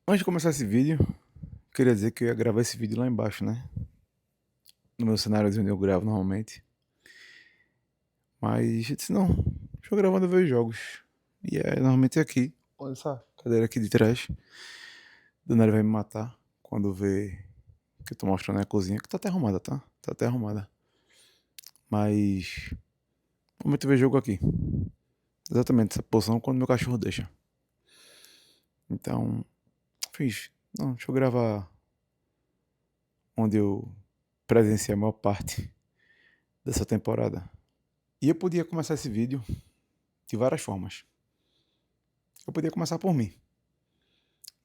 Antes de começar esse vídeo, queria dizer que eu ia gravar esse vídeo lá embaixo, né? No meu cenário onde eu gravo normalmente. Mas eu disse, não, deixa eu gravando ver os jogos. E é normalmente aqui. Olha essa cadeira aqui de trás. Danilo vai me matar quando vê que eu tô mostrando a cozinha, que tá até arrumada, tá? Tá até arrumada. Mas normalmente eu vejo jogo aqui. Exatamente essa posição quando meu cachorro deixa. Então, fiz. Não, deixa eu gravar onde eu presenciei a maior parte dessa temporada. E eu podia começar esse vídeo de várias formas. Eu podia começar por mim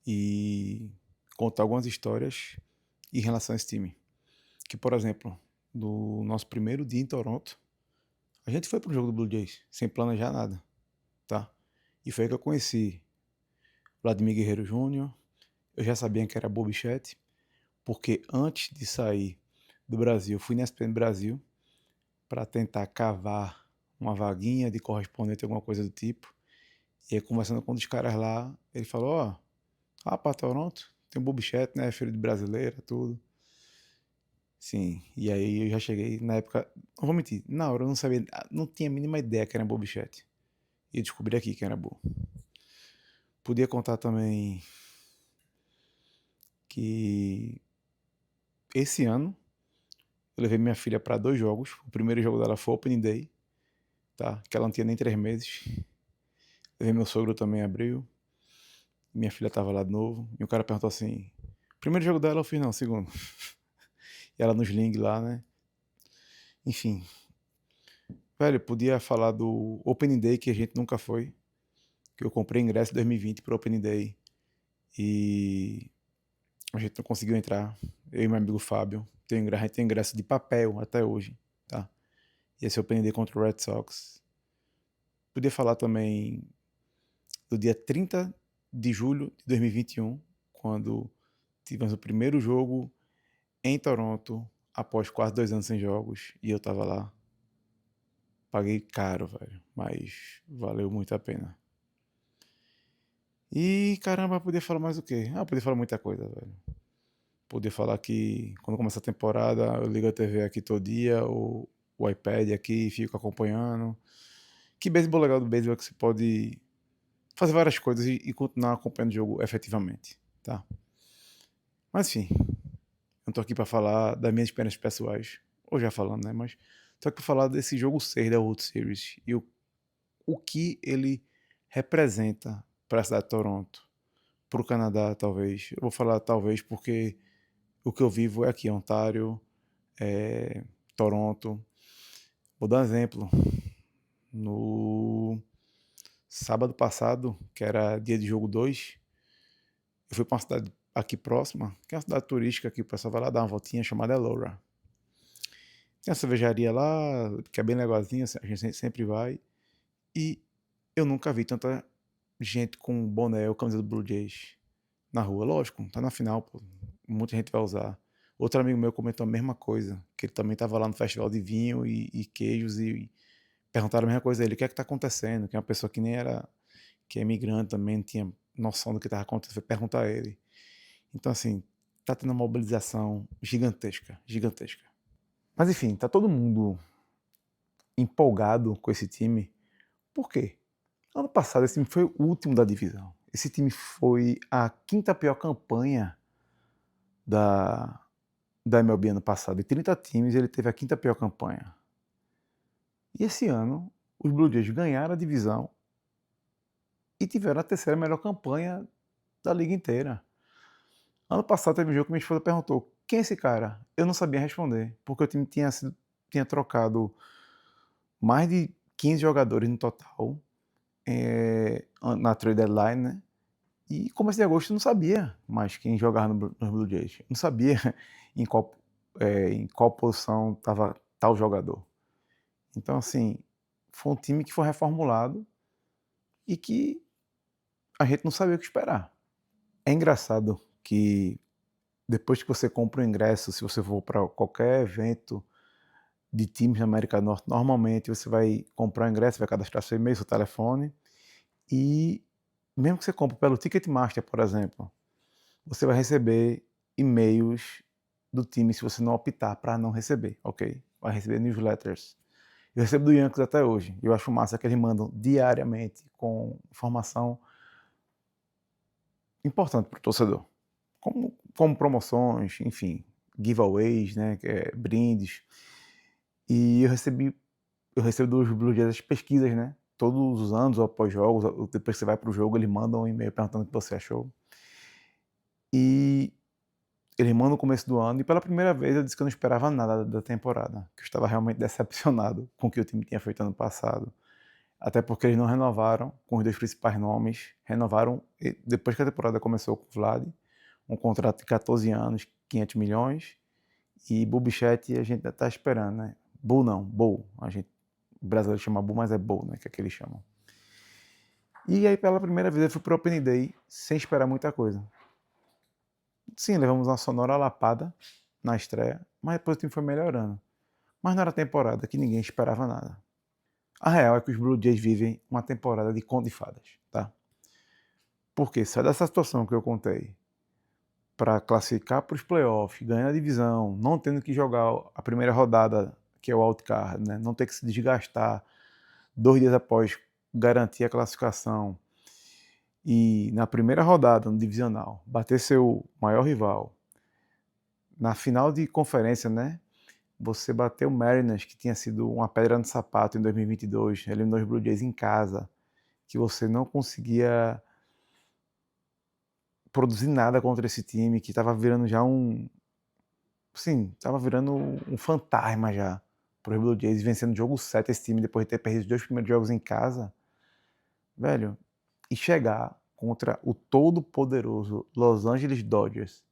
e contar algumas histórias em relação a esse time. Que, por exemplo, no nosso primeiro dia em Toronto, a gente foi pro jogo do Blue Jays sem planejar nada, tá? E foi aí que eu conheci Vladimir Guerreiro Júnior. Eu já sabia que era Bob Chat, porque antes de sair do Brasil, eu fui na ESPN Brasil para tentar cavar uma vaguinha de correspondente, alguma coisa do tipo. E aí, conversando com um dos caras lá, ele falou: Ó, para Toronto, tem um Bob Chat, né? Filho de brasileira, tudo. Sim, e aí eu já cheguei na época. Não vou mentir, na hora eu não sabia, não tinha a mínima ideia que era Bob Chat. E eu descobri aqui que era Bob. Podia contar também que esse ano eu levei minha filha para dois jogos. O primeiro jogo dela foi Opening Day, tá? Que ela não tinha nem 3 meses. Levei meu sogro também em abril. Minha filha tava lá de novo. E o cara perguntou assim: primeiro jogo dela eu fiz, não, segundo. E ela no sling lá, né? Enfim, velho, podia falar do Opening Day que a gente nunca foi. Que eu comprei ingresso em 2020 pro Opening Day. E a gente não conseguiu entrar. Eu e meu amigo Fábio. A gente tem ingresso de papel até hoje, tá? E esse Opening Day contra o Red Sox. Podia falar também do dia 30 de julho de 2021, quando tivemos o primeiro jogo em Toronto, após quase 2 anos sem jogos, e eu tava lá. Paguei caro, velho, mas valeu muito a pena. E caramba, podia falar mais o quê? Podia falar muita coisa, velho. Podia falar que quando começa a temporada, eu ligo a TV aqui todo dia, o iPad aqui e fico acompanhando. Que beisebol legal do beisebol é que você pode fazer várias coisas e continuar acompanhando o jogo efetivamente, tá? Mas enfim, eu não tô aqui pra falar das minhas experiências pessoais, ou já falando, né? Mas tô aqui pra falar desse jogo 6 da World Series e o que ele representa para a cidade de Toronto, para o Canadá, talvez. Eu vou falar talvez porque o que eu vivo é aqui, Ontário, é, Toronto. Vou dar um exemplo. No sábado passado, que era dia de jogo 2, eu fui para uma cidade aqui próxima, que é uma cidade turística que o pessoal vai lá dar uma voltinha, chamada Elora. Tem uma cervejaria lá, que é bem legalzinha, a gente sempre vai. E eu nunca vi tanta gente com boné ou camisa do Blue Jays na rua. Lógico, tá na final, pô, muita gente vai usar. Outro amigo meu comentou a mesma coisa, que ele também estava lá no festival de vinho e queijos e perguntaram a mesma coisa a ele, o que é que tá acontecendo? Que é uma pessoa que nem era, que é imigrante também, não tinha noção do que estava acontecendo, foi perguntar a ele. Então assim, tá tendo uma mobilização gigantesca, gigantesca. Mas enfim, tá todo mundo empolgado com esse time. Por quê? Ano passado esse time foi o último da divisão. Esse time foi a quinta pior campanha da, da MLB ano passado. De 30 times, ele teve a quinta pior campanha. E esse ano, os Blue Jays ganharam a divisão e tiveram a terceira melhor campanha da liga inteira. Ano passado teve um jogo que minha esposa perguntou: quem é esse cara? Eu não sabia responder, porque o time tinha trocado mais de 15 jogadores no total na trade deadline, né? E começo de agosto eu não sabia mais quem jogava no Blue Jays. Eu não sabia em qual posição estava tal jogador. Então, assim, foi um time que foi reformulado e que a gente não sabia o que esperar. É engraçado que depois que você compra o ingresso, se você for para qualquer evento de times na América do Norte, normalmente você vai comprar o ingresso, vai cadastrar seu e-mail, seu telefone, e mesmo que você compre pelo Ticketmaster, por exemplo, você vai receber e-mails do time se você não optar para não receber, ok? Vai receber newsletters. Eu recebo do Yankees até hoje. Eu acho massa que eles mandam diariamente com informação importante para o torcedor. Como promoções, enfim, giveaways, né, brindes. E eu recebo dos Blue Jays as pesquisas, né? Todos os anos, ou após jogos, depois que você vai para o jogo, eles mandam um e-mail perguntando o que você achou. E eles mandam no começo do ano, e pela primeira vez eu disse que eu não esperava nada da temporada, que eu estava realmente decepcionado com o que o time tinha feito ano passado. Até porque eles não renovaram com os dois principais nomes, renovaram depois que a temporada começou com o Vlad, um contrato de 14 anos, 500 milhões, e Bo Bichette a gente ainda está esperando, né? Bull não, Bull, o brasileiro chama Bull, mas é Bull, né, que é que eles chamam. E aí pela primeira vez eu fui pro Opening Day sem esperar muita coisa. Sim, levamos uma sonora lapada na estreia, mas depois o time foi melhorando. Mas não era temporada que ninguém esperava nada. A real é que os Blue Jays vivem uma temporada de conto de fadas, tá? Porque sai dessa situação que eu contei, para classificar para os playoffs, ganhar a divisão, não tendo que jogar a primeira rodada, que é o wildcard, né? Não ter que se desgastar 2 dias após garantir a classificação, e na primeira rodada no divisional bater seu maior rival, na final de conferência, né? Você bateu o Mariners, que tinha sido uma pedra no sapato em 2022, eliminou os Blue Jays em casa, que você não conseguia produzir nada contra esse time, que estava virando já estava virando um fantasma já para os Blue Jays, vencendo o jogo 7 esse time, depois de ter perdido os 2 primeiros jogos em casa, velho, e chegar contra o todo-poderoso Los Angeles Dodgers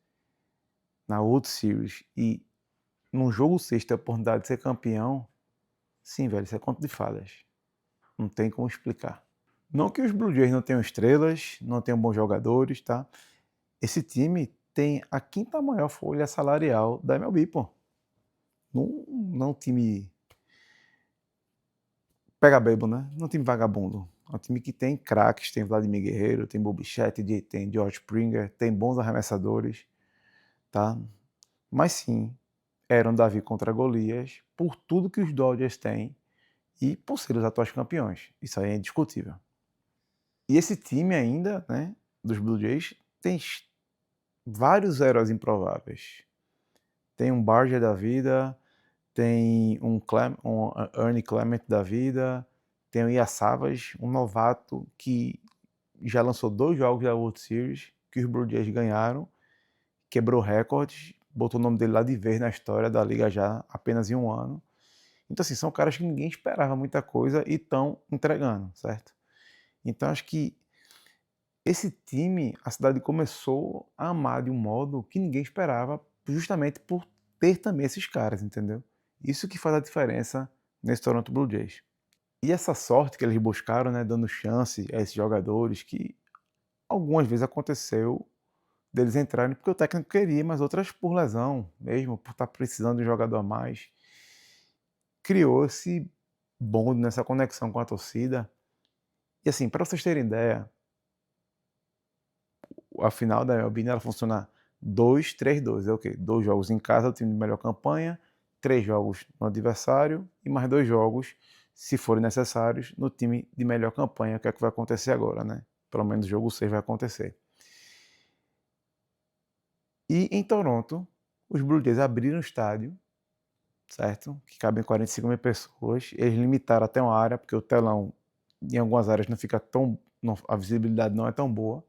na World Series e num jogo 6 ter a oportunidade de ser campeão, sim, velho, isso é conto de fadas. Não tem como explicar. Não que os Blue Jays não tenham estrelas, não tenham bons jogadores, tá? Esse time tem a 5ª maior folha salarial da MLB, pô. Não time pega bebo, né? Não time vagabundo. É um time que tem craques, tem Vladimir Guerreiro, tem Bo Bichette, tem George Springer, tem bons arremessadores, tá? Mas sim, era um Davi contra Golias por tudo que os Dodgers têm e por ser os atuais campeões. Isso aí é indiscutível. E esse time ainda, né, dos Blue Jays, tem vários heróis improváveis. Tem um Barger da vida, tem um Ernie Clement da vida, tem o Ian Savage, um novato que já lançou 2 jogos da World Series, que os Blue Jays ganharam, quebrou recordes, botou o nome dele lá de vez na história da liga já apenas em um ano. Então, assim, são caras que ninguém esperava muita coisa e estão entregando, certo? Então, acho que esse time, a cidade começou a amar de um modo que ninguém esperava, justamente por ter também esses caras, entendeu? Isso que faz a diferença nesse Toronto Blue Jays. E essa sorte que eles buscaram, né, dando chance a esses jogadores, que algumas vezes aconteceu deles entrarem porque o técnico queria, mas outras por lesão mesmo, por estar precisando de um jogador a mais, criou esse bonde nessa conexão com a torcida. E assim, para vocês terem ideia, a final da MLB ela funciona 2-3-2, é o quê? 2 jogos em casa, o time de melhor campanha, 3 jogos no adversário e mais 2 jogos, se forem necessários, no time de melhor campanha, que é o que vai acontecer agora, né? Pelo menos o jogo 6 vai acontecer. E em Toronto, os Blue Jays abriram o estádio, certo? Que cabem 45 mil pessoas. Eles limitaram até uma área, porque o telão em algumas áreas não fica tão... a visibilidade não é tão boa.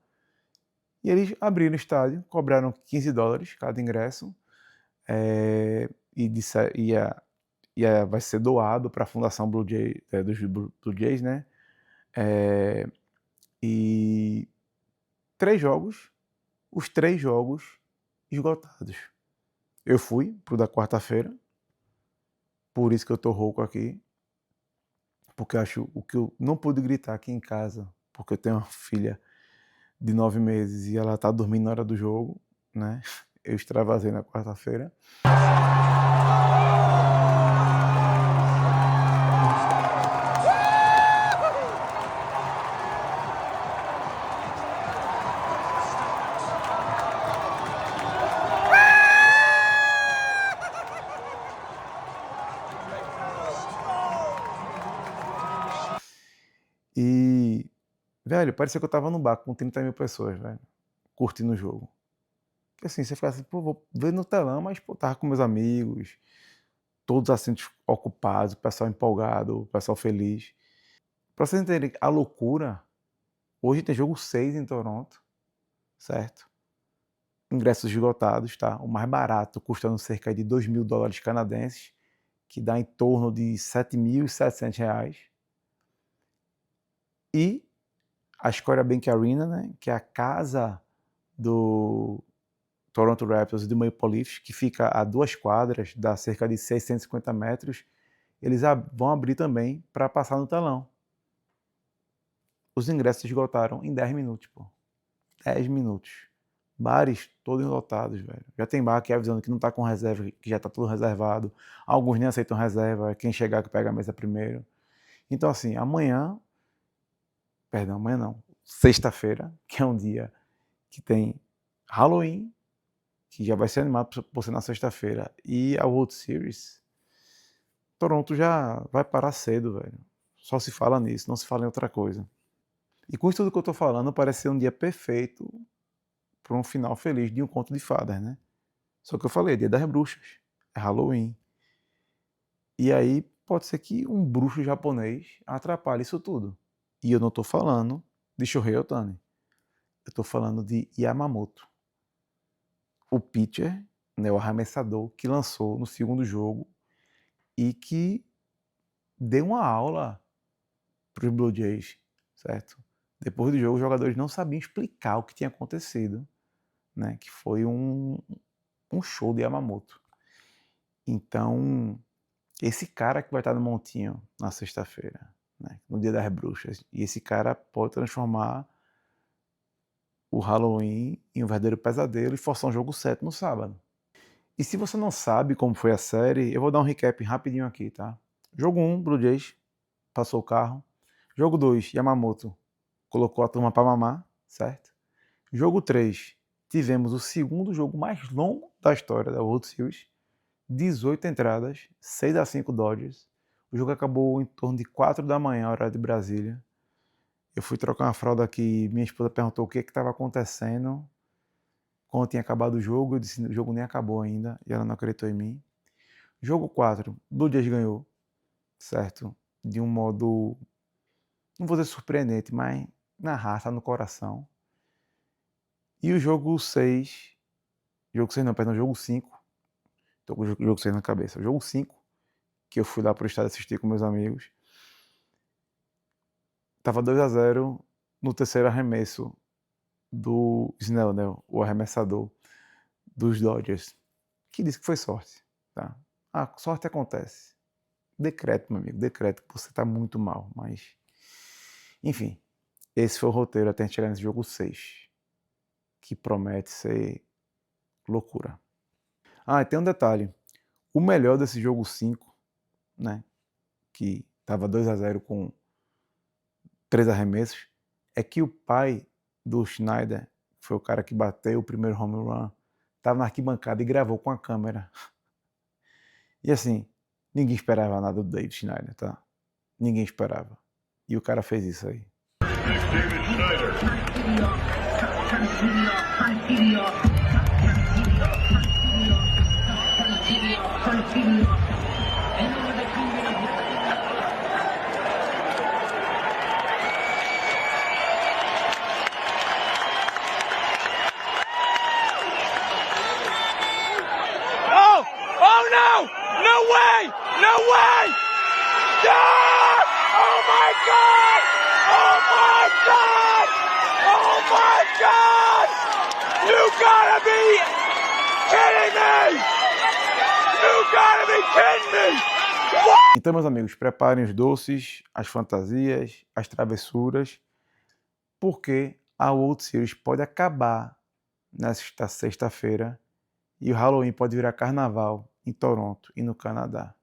E eles abriram o estádio, cobraram $15 cada ingresso, vai ser doado para a Fundação Blue Jay, dos Blue Jays, né? E 3 jogos, os 3 jogos esgotados. Eu fui pro da quarta-feira, por isso que eu tô rouco aqui, porque eu acho o que eu não pude gritar aqui em casa, porque eu tenho uma filha de 9 meses e ela tá dormindo na hora do jogo, né? Eu extravasei na quarta-feira. Velho, parecia que eu estava no bar com 30 mil pessoas, velho, curtindo o jogo. Porque assim, você fica assim: "Pô, vou ver no telão", mas, pô, estava com meus amigos, todos os assentos ocupados, o pessoal empolgado, o pessoal feliz. Pra vocês entenderem a loucura, hoje tem jogo 6 em Toronto, certo? Ingressos esgotados, tá? O mais barato custando cerca de $2.000 canadenses, que dá em torno de R$7.700. E a Scotiabank Arena, né, que é a casa do Toronto Raptors e do Maple Leafs, que fica a 2 quadras, dá cerca de 650 metros, eles vão abrir também para passar no telão. Os ingressos esgotaram em 10 minutos, pô. 10 minutos. Bares todos lotados, velho. Já tem bar aqui avisando que não tá com reserva, que já tá tudo reservado. Alguns nem aceitam reserva, quem chegar que pega a mesa primeiro. Então, assim, amanhã não, sexta-feira, que é um dia que tem Halloween, que já vai ser animado por ser na sexta-feira, e a World Series, Toronto já vai parar cedo, velho. Só se fala nisso, não se fala em outra coisa. E com isso tudo que eu tô falando, parece ser um dia perfeito para um final feliz de um conto de fadas, né? Só que eu falei, dia das bruxas, é Halloween. E aí pode ser que um bruxo japonês atrapalhe isso tudo. E eu não tô falando de Shohei Ohtani. Eu tô falando de Yamamoto, o pitcher, né, o arremessador que lançou no segundo jogo e que deu uma aula para os Blue Jays, certo? Depois do jogo, os jogadores não sabiam explicar o que tinha acontecido, né? Que foi um show de Yamamoto. Então, esse cara que vai estar no montinho na sexta-feira, né, no dia das bruxas, e esse cara pode transformar o Halloween em um verdadeiro pesadelo e forçar um jogo 7 no sábado. E se você não sabe como foi a série, eu vou dar um recap rapidinho aqui, tá? Jogo 1, Blue Jays, passou o carro. Jogo 2, Yamamoto colocou a turma para mamar, certo? Jogo 3, tivemos o segundo jogo mais longo da história da World Series, 18 entradas, 6-5 Dodgers. O jogo acabou em torno de 4 da manhã, hora de Brasília. Eu fui trocar uma fralda aqui, minha esposa perguntou o que estava acontecendo. Quando tinha acabado o jogo, eu disse o jogo nem acabou ainda, e ela não acreditou em mim. Jogo 4, Blue Jays ganhou, certo? De um modo, não vou dizer surpreendente, mas na raça, no coração. E o jogo 6, jogo 5, tô com o jogo 6 na cabeça. O jogo 5, que eu fui lá pro estádio assistir com meus amigos, tava 2-0 no terceiro arremesso do Snell, o arremessador dos Dodgers, que disse que foi sorte, tá? Ah, sorte acontece. Decreto, meu amigo, decreto que você tá muito mal, mas enfim, esse foi o roteiro até a gente chegar nesse jogo 6, que promete ser loucura. Ah, e tem um detalhe, o melhor desse jogo 5, né, que tava 2-0 com 3 arremessos, é que o pai do Schneider, que foi o cara que bateu o primeiro home run, estava na arquibancada e gravou com a câmera. E assim, ninguém esperava nada do David Schneider, tá? Ninguém esperava. E o cara fez isso aí. David Schneider. Oh no! No way! No way! Ah! Oh my God! Oh my God! Oh my God! You gotta be kidding me! You gotta be kidding me! What? Então, meus amigos, preparem os doces, as fantasias, as travessuras, porque a World Series pode acabar nesta sexta-feira e o Halloween pode virar carnaval em Toronto e no Canadá.